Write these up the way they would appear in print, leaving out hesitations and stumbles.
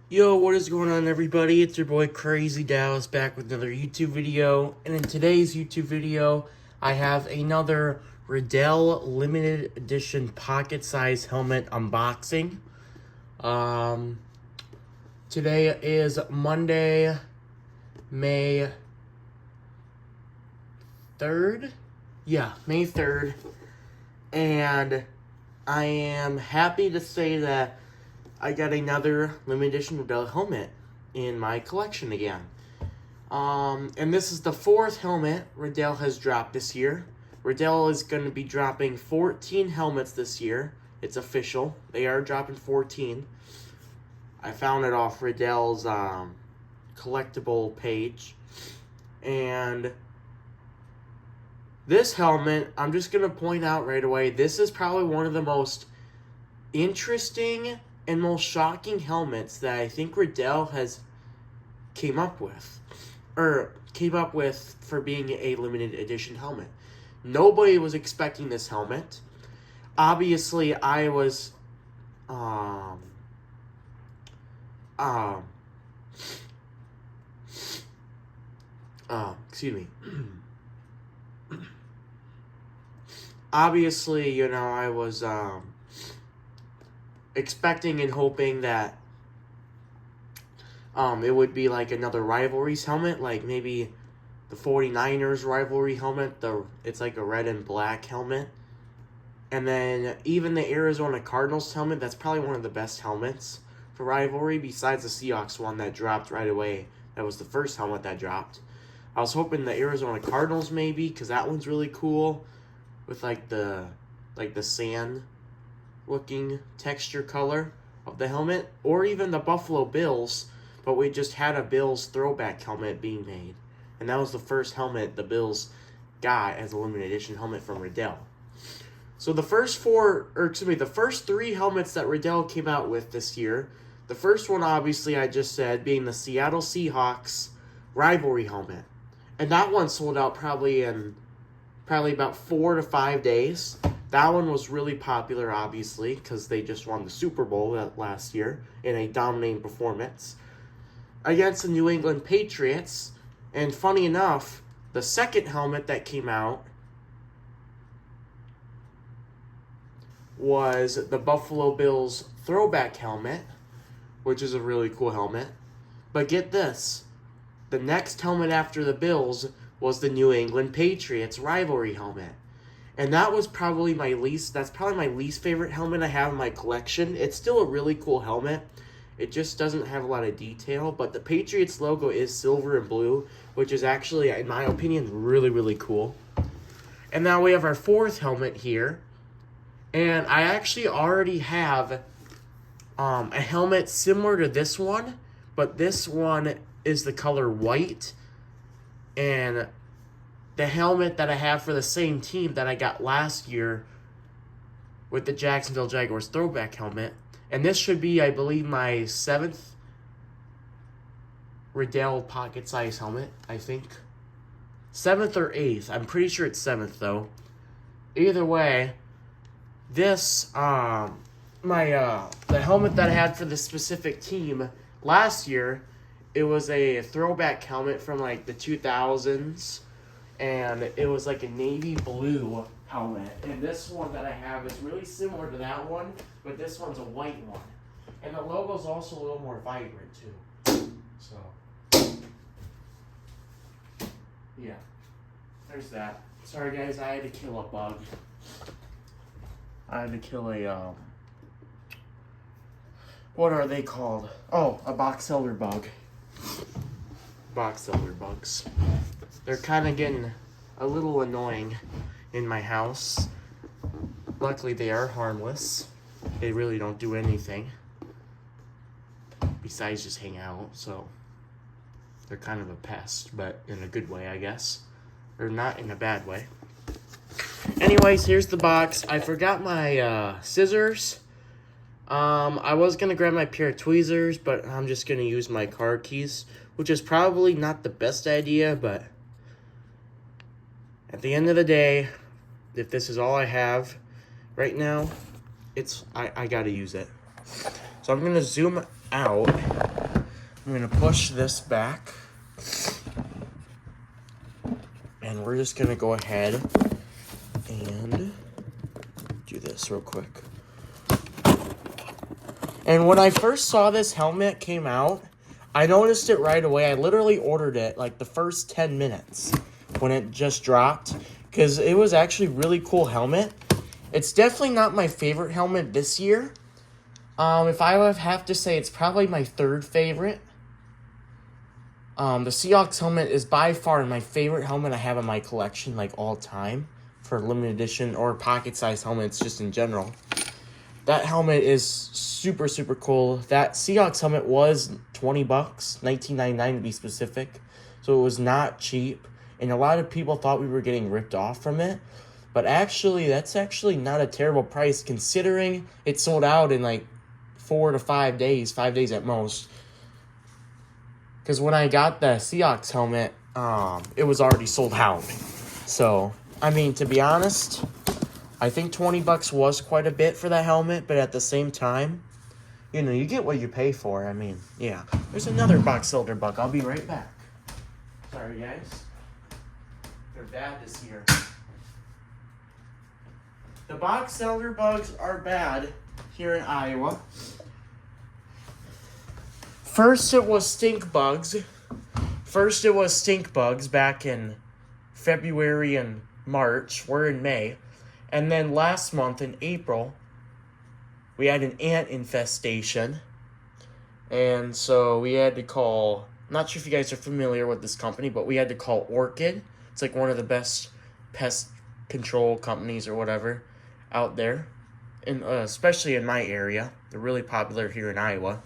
Yo, what is going on, everybody? It's your boy Crazy Dallas back with another YouTube video. And in today's YouTube video, I have another Riddell Limited Edition pocket size helmet unboxing. Today is Monday, May 3rd? Yeah, May 3rd. And I am happy to say that I got another limited edition Riddell helmet in my collection again. And this is the fourth helmet Riddell has dropped this year. Riddell is going to be dropping 14 helmets this year. It's official. They are dropping 14. I found it off Riddell's collectible page. And this helmet, I'm just going to point out right away, this is probably one of the most interesting and most shocking helmets that I think Riddell has came up with for being a limited edition helmet. Nobody was expecting this helmet. Obviously, I was excuse me. Obviously, you know, I was expecting and hoping that it would be like another rivalries helmet, like maybe the 49ers rivalry helmet. It's like a red and black helmet. And then even the Arizona Cardinals helmet, that's probably one of the best helmets for rivalry besides the Seahawks one that dropped right away. That was the first helmet that dropped. I was hoping the Arizona Cardinals maybe, because that one's really cool with like the sand looking texture color of the helmet, or even the Buffalo Bills, but we just had a Bills throwback helmet being made, and that was the first helmet the Bills got as a limited edition helmet from Riddell. So the first three helmets that Riddell came out with this year, the first one obviously I just said being the Seattle Seahawks rivalry helmet, and that one sold out probably about 4 to 5 days. That one was really popular, obviously, because they just won the Super Bowl last year in a dominating performance against the New England Patriots. And funny enough, the second helmet that came out was the Buffalo Bills throwback helmet, which is a really cool helmet. But get this, the next helmet after the Bills was the New England Patriots rivalry helmet. And that was probably my least favorite helmet I have in my collection. It's still a really cool helmet. It just doesn't have a lot of detail, but the Patriots logo is silver and blue, which is actually, in my opinion, really, really cool. And now we have our fourth helmet here. And I actually already have a helmet similar to this one, but this one is the color white. And the helmet that I have for the same team that I got last year with the Jacksonville Jaguars throwback helmet. And this should be, I believe, my 7th Riddell pocket size helmet, I think. 7th or 8th. I'm pretty sure it's 7th, though. Either way, this, the helmet that I had for the specific team last year, it was a throwback helmet from, like, the 2000s. And it was like a navy blue helmet. And this one that I have is really similar to that one, but this one's a white one. And the logo's also a little more vibrant too. So, yeah, there's that. Sorry guys, I had to kill a bug. I had to kill a, what are they called? Oh, a box elder bug. Box elder bugs. They're kind of getting a little annoying in my house. Luckily, they are harmless. They really don't do anything besides just hang out, so they're kind of a pest, but in a good way, I guess. Or not in a bad way. Anyways, here's the box. I forgot my scissors. I was going to grab my pair of tweezers, but I'm just going to use my car keys, which is probably not the best idea, but at the end of the day, if this is all I have right now, I gotta use it. So I'm gonna zoom out I'm going to push this back. And we're just going to go ahead and do this real quick. And when I first saw this helmet came out, I noticed it right away. I literally ordered it like the first 10 minutes when it just dropped, because it was actually a really cool helmet. It's definitely not my favorite helmet this year. If I would have to say, it's probably my third favorite. The Seahawks helmet is by far my favorite helmet I have in my collection, like all time, for limited edition or pocket-sized helmets just in general. That helmet is super, super cool. That Seahawks helmet was $20, $19.99 to be specific, so it was not cheap. And a lot of people thought we were getting ripped off from it, but actually, that's actually not a terrible price considering it sold out in like 4 to 5 days, 5 days at most. Because when I got the Seahawks helmet, it was already sold out. So, I mean, to be honest, I think $20 was quite a bit for that helmet, but at the same time, you know, you get what you pay for. I mean, yeah. There's another box elder bug. I'll be right back. Sorry, guys. Their dad is here. The box elder bugs are bad here in Iowa. First it was stink bugs. Back in February and March. We're in May. And then last month in April, we had an ant infestation. And so we had to call, I'm not sure if you guys are familiar with this company, but we had to call Orchid. It's like one of the best pest control companies or whatever out there, and especially in my area. They're really popular here in Iowa.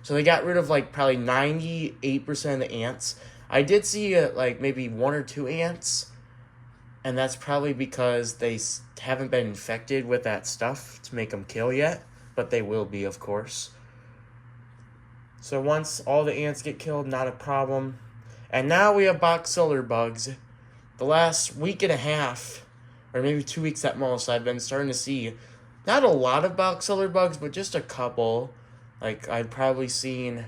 So they got rid of like probably 98% of the ants. I did see like maybe 1 or 2 ants, and that's probably because they haven't been infected with that stuff to make them kill yet, but they will be, of course. So once all the ants get killed, not a problem. And now we have box elder bugs. The last week and a half, or maybe 2 weeks at most, I've been starting to see not a lot of box elder bugs, but just a couple. Like, I've probably seen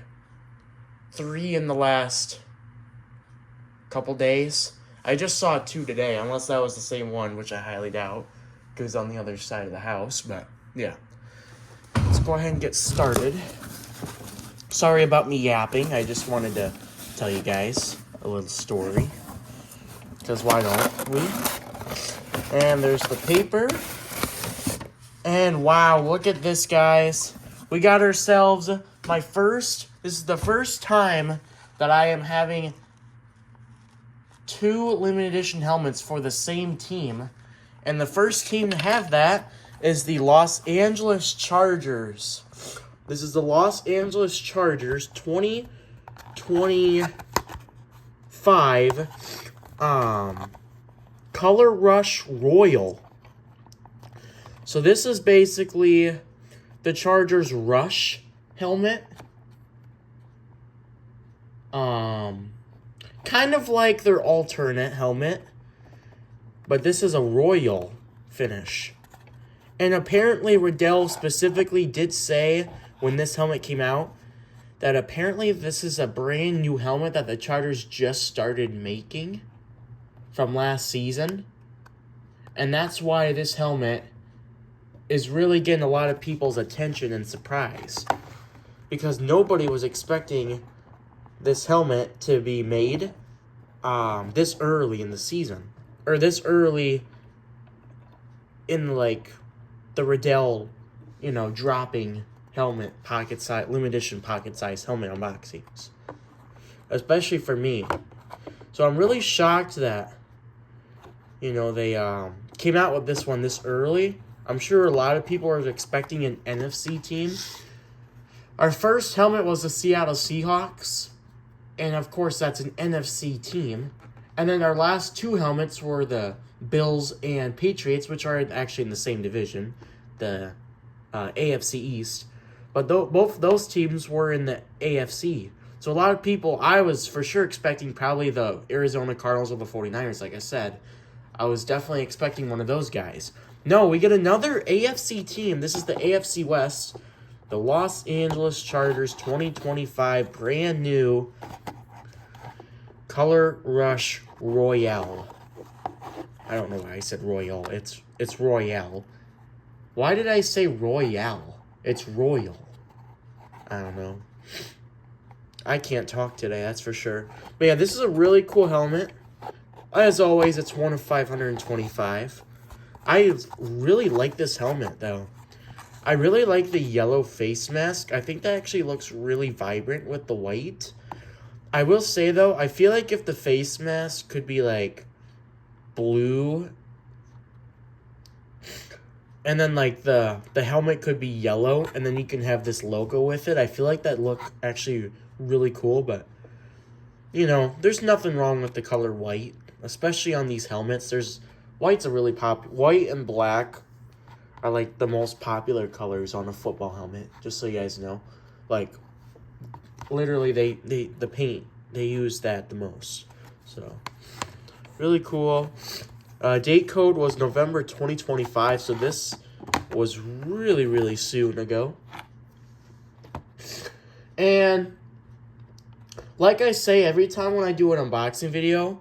3 in the last couple days. I just saw 2 today, unless that was the same one, which I highly doubt, because it's on the other side of the house. But, yeah. Let's go ahead and get started. Sorry about me yapping. I just wanted to tell you guys a little story. Because why don't we? And there's the paper. And wow, look at this, guys. We got ourselves this is the first time that I am having 2 limited edition helmets for the same team. And the first team to have that is the Los Angeles Chargers. This is the Los Angeles Chargers 2025 Color Rush Royal. So this is basically the Chargers Rush helmet. Kind of like their alternate helmet, but this is a royal finish. And apparently Riddell specifically did say when this helmet came out that apparently this is a brand new helmet that the Chargers just started making from last season. And that's why this helmet is really getting a lot of people's attention and surprise. Because nobody was expecting this helmet to be made this early in the season. Or this early in, like, the Riddell, dropping helmet, limited edition pocket-sized helmet unboxings. Especially for me. So I'm really shocked that, they came out with this one this early. I'm sure a lot of people are expecting an NFC team. Our first helmet was the Seattle Seahawks. And, of course, that's an NFC team. And then our last 2 helmets were the Bills and Patriots, which are actually in the same division, the AFC East. But both those teams were in the AFC. So a lot of people, I was for sure expecting probably the Arizona Cardinals or the 49ers, like I said. I was definitely expecting one of those guys. No, we get another AFC team. This is the AFC West. The Los Angeles Chargers 2025 brand new Color Rush Royale. I don't know why I said Royale. It's Royale. Why did I say Royale? It's Royal. I don't know. I can't talk today, that's for sure. But yeah, this is a really cool helmet. As always, it's one of 525. I really like this helmet, though. I really like the yellow face mask. I think that actually looks really vibrant with the white. I will say, though, I feel like if the face mask could be, like, blue, and then, like, the helmet could be yellow, and then you can have this logo with it, I feel like that look actually really cool, but, you know, there's nothing wrong with the color white, especially on these helmets. White's a really white and black are, like, the most popular colors on a football helmet, just so you guys know. Like, literally, the paint, they use that the most. So, really cool. Date code was November 2025, so this was really, really soon ago. And, like I say, every time when I do an unboxing video,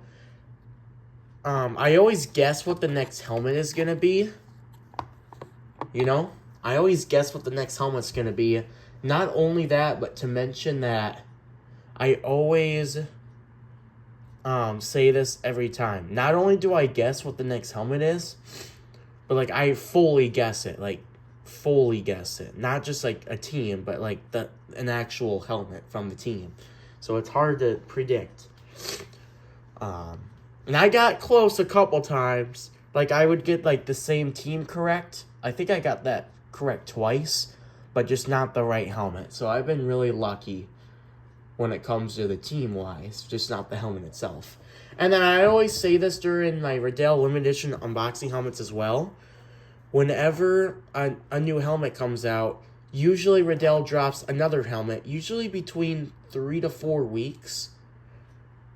I always guess what the next helmet is going to be. You know? I always guess what the next helmet's going to be. Not only that, but to mention that I always say this every time. Not only do I guess what the next helmet is, but, like, I fully guess it. Like, fully guess it. Not just, like, a team, but, like, an actual helmet from the team. So it's hard to predict. And I got close a couple times. Like, I would get, like, the same team correct. I think I got that correct twice, but just not the right helmet. So I've been really lucky when it comes to the team-wise, just not the helmet itself. And then I always say this during my Riddell Limited Edition unboxing helmets as well. Whenever a new helmet comes out, usually Riddell drops another helmet, usually between 3 to 4 weeks.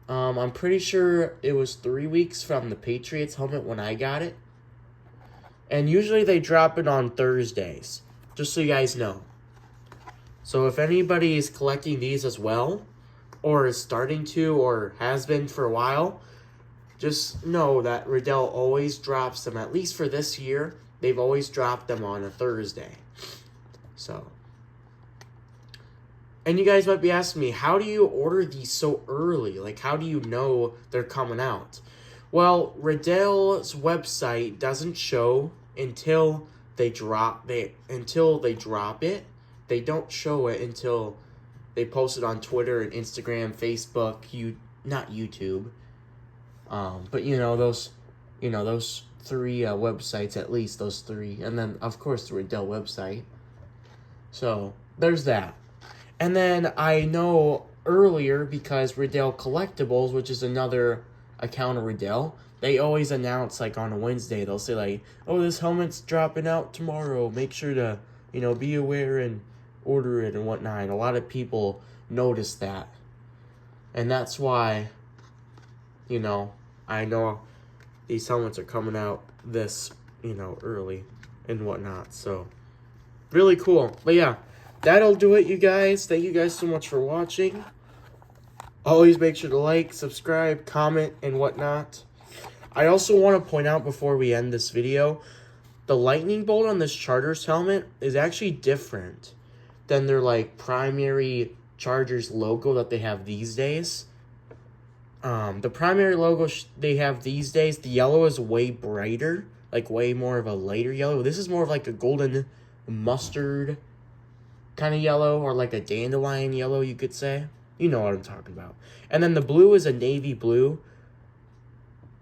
I'm pretty sure it was 3 weeks from the Patriots helmet when I got it. And usually they drop it on Thursdays, just so you guys know. So if anybody is collecting these as well, or is starting to, or has been for a while, just know that Riddell always drops them, at least for this year, they've always dropped them on a Thursday. So, and you guys might be asking me, how do you order these so early? Like, how do you know they're coming out? Well, Riddell's website doesn't show until they drop it. They don't show it until they post it on Twitter and Instagram, Facebook, not YouTube. But those three websites, at least those three, and then of course the Riddell website. So there's that. And then I know earlier, because Riddell Collectibles, which is another account of Riddell, they always announce, like, on a Wednesday, they'll say, like, oh, this helmet's dropping out tomorrow, make sure to, be aware and order it and whatnot. And a lot of people notice that. And that's why, I know these helmets are coming out this, early and whatnot. So, really cool. But yeah, that'll do it, you guys. Thank you guys so much for watching. Always make sure to like, subscribe, comment, and whatnot. I also want to point out before we end this video, the lightning bolt on this Chargers helmet is actually different than their, like, primary Chargers logo that they have these days. The primary logo they have these days, the yellow is way brighter, like way more of a lighter yellow. This is more of like a golden mustard kind of yellow, or like a dandelion yellow, you could say. You know what I'm talking about. And then the blue is a navy blue.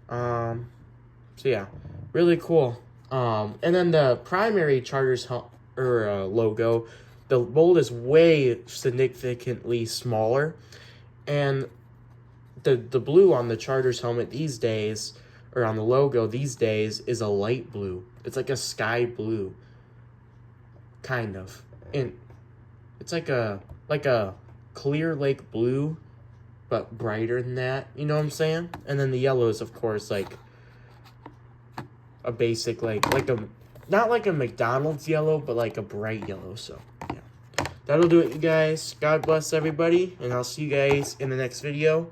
So yeah, really cool. And then the primary Chargers logo, the bolt is way significantly smaller, and the blue on the Chargers helmet these days, or on the logo these days, is a light blue. It's like a sky blue, kind of, and it's like a clear lake blue, but brighter than that. You know what I'm saying? And then the yellow is, of course, like a basic, like a, not like a McDonald's yellow, but like a bright yellow. So yeah. that'll do it, you guys. God bless everybody, and I'll see you guys in the next video.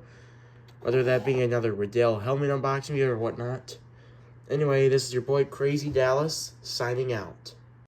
Whether that being another Riddell helmet unboxing video or whatnot. Anyway, this is your boy Crazy Dallas, signing out.